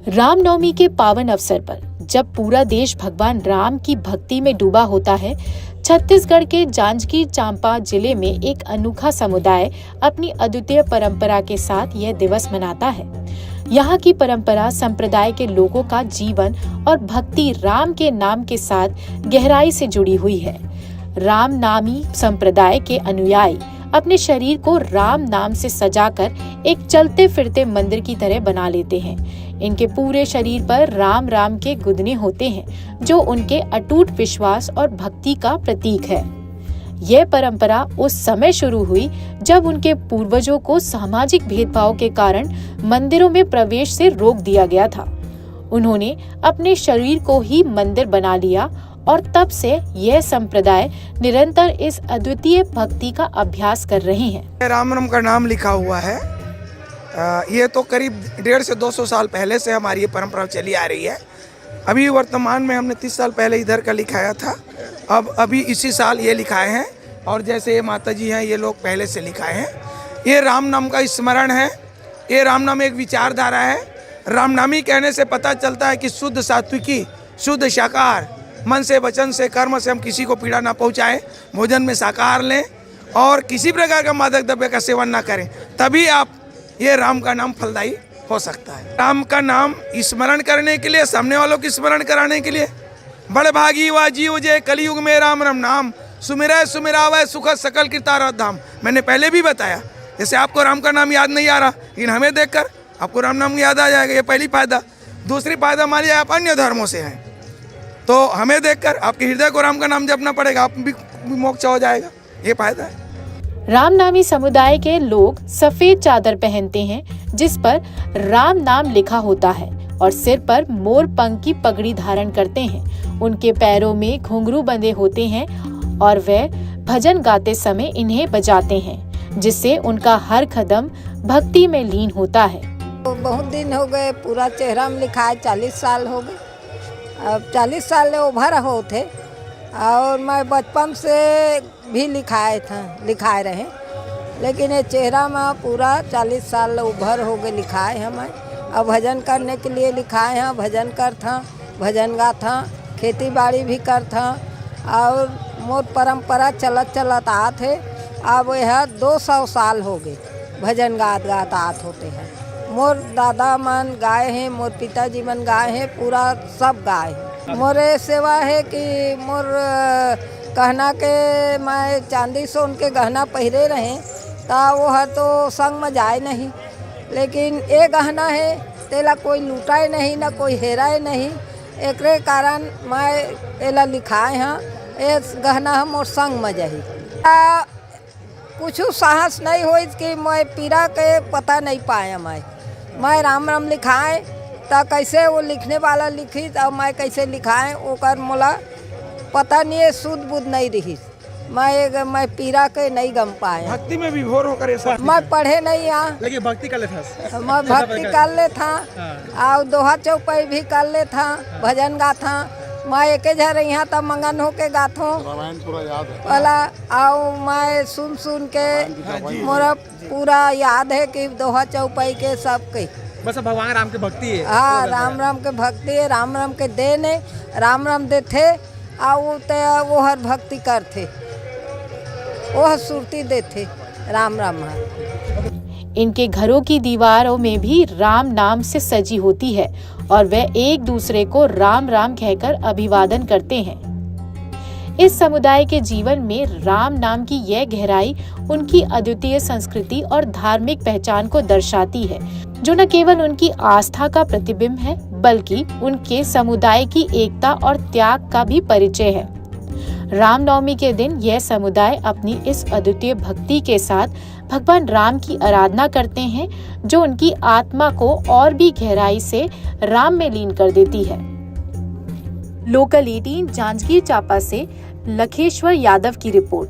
रामनवमी के पावन अवसर पर जब पूरा देश भगवान राम की भक्ति में डूबा होता है, छत्तीसगढ़ के जांजगीर चांपा जिले में एक अनोखा समुदाय अपनी अद्वितीय परंपरा के साथ यह दिवस मनाता है। यहाँ की परंपरा संप्रदाय के लोगों का जीवन और भक्ति राम के नाम के साथ गहराई से जुड़ी हुई है। राम नामी संप्रदाय के अनुयायी अपने शरीर को राम नाम से सजाकर एक चलते फिरते मंदिर की तरह बना लेते हैं। इनके पूरे शरीर पर राम राम के गुदने होते हैं, जो उनके अटूट विश्वास और भक्ति का प्रतीक है। यह परंपरा उस समय शुरू हुई जब उनके पूर्वजों को सामाजिक भेदभाव के कारण मंदिरों में प्रवेश से रोक दिया गया था। उन्होंने अपने शरीर को ही मंदिर बना लिया और तब से यह संप्रदाय निरंतर इस अद्वितीय भक्ति का अभ्यास कर रहे हैं। राम का नाम लिखा हुआ है। ये तो करीब 150 से 200 साल पहले से हमारी ये परंपरा चली आ रही है। अभी वर्तमान में हमने 30 साल पहले इधर का लिखाया था, अब अभी इसी साल ये लिखाए हैं। और जैसे ये माता जी हैं, ये लोग पहले से लिखाए हैं। ये राम नाम का स्मरण है। ये राम नाम एक विचारधारा है। रामनामी कहने से पता चलता है कि शुद्ध सात्विकी, शुद्ध शाकाहार, मन से, वचन से, कर्म से हम किसी को पीड़ा ना पहुंचाएं, भोजन में शाकाहार लें और किसी प्रकार का मादक द्रव्य का सेवन ना करें, तभी आप ये राम का नाम फलदायी हो सकता है। राम का नाम स्मरण करने के लिए, सामने वालों की स्मरण कराने के लिए, बड़े भागी वा जीव जे कलयुग में राम राम नाम, सुमिरै सुमिरावै सुख सकल कृतारथ धाम। मैंने पहले भी बताया, जैसे आपको राम का नाम याद नहीं आ रहा, लेकिन हमें देखकर आपको राम नाम याद आ जाएगा। ये पहली फायदा। दूसरी फायदा मान लिया आप अन्य धर्मों से हैं, तो हमें देखकर आपके हृदय को राम का नाम जपना पड़ेगा, आप भी मोक्ष हो जाएगा। ये फायदा है। रामनामी समुदाय के लोग सफेद चादर पहनते हैं, जिस पर राम नाम लिखा होता है और सिर पर मोर पंख की पगड़ी धारण करते हैं। उनके पैरों में घुंघरू बंधे होते हैं और वे भजन गाते समय इन्हें बजाते हैं, जिससे उनका हर कदम भक्ति में लीन होता है। तो बहुत दिन हो गए, पूरा चेहरा में लिखा है, 40 साल हो गए। अब 40 साल उभर हो थे और मैं बचपन से भी लिखाए रहे, लेकिन ये चेहरा में पूरा 40 साल उभर हो गए लिखाए हमें। अब भजन करने के लिए लिखाए हैं, भजन करता, भजन गाता, खेती बाड़ी भी करता और मोर परंपरा चलत आत है। अब यह 200 साल हो गए भजन गात आत होते हैं। मोर दादा मन गाए हैं, मोर पिताजी मन गाए हैं, पूरा सब गाए हैं। मोरे सेवा है कि मोर कहना के मैं चांदी सोन के गहना पहरे रहे, ता वो है तो संग में जाए नहीं, लेकिन ये गहना है तेला कोई लूटाए नहीं, ना कोई हेराए नहीं। एकरे कारण मैं एला लिखाए हाँ, ये गहना हम मोर संग में जाही। कुछ साहस नहीं हो कि मैं पीड़ा के पता नहीं पाया। मैं राम राम लिखाए तो कैसे वो लिखने वाला लिखी तो मैं कैसे लिखाए, ओकर मोला पता नहीं है, शुद्ध बुद्ध नहीं रही। मैं पीड़ा के नहीं गम पाए। भक्ति में विभोर होकर ऐसा मैं पढ़े नहीं यहाँ, लेकिन भक्ति कर लेता। मैं भक्ति कर ले था और दोहा चौपाई भी कर ले था, भजन गाथा। मैं एक झर यहाँ तब मंगन होके गाथो वाला, और मैं सुन के मोरा पूरा याद है कि दोहा चौपाई के सब के बस भगवान राम की भक्ति है। हाँ, राम के भक्ति है, राम के देने, राम देथे और वो हर भक्ति करते, वो सुरती देते राम। इनके घरों की दीवारों में भी राम नाम से सजी होती है और वे एक दूसरे को राम राम कहकर अभिवादन करते हैं। इस समुदाय के जीवन में राम नाम की यह गहराई उनकी अद्वितीय संस्कृति और धार्मिक पहचान को दर्शाती है, जो न केवल उनकी आस्था का प्रतिबिंब है, बल्कि उनके समुदाय की एकता और त्याग का भी परिचय है। रामनवमी के दिन यह समुदाय अपनी इस अद्वितीय भक्ति के साथ भगवान राम की आराधना करते हैं, जो उनकी आत्मा को और भी गहराई से राम में लीन कर देती है। लोकल 18 जांजगीर चांपा से लखेश्वर यादव की रिपोर्ट।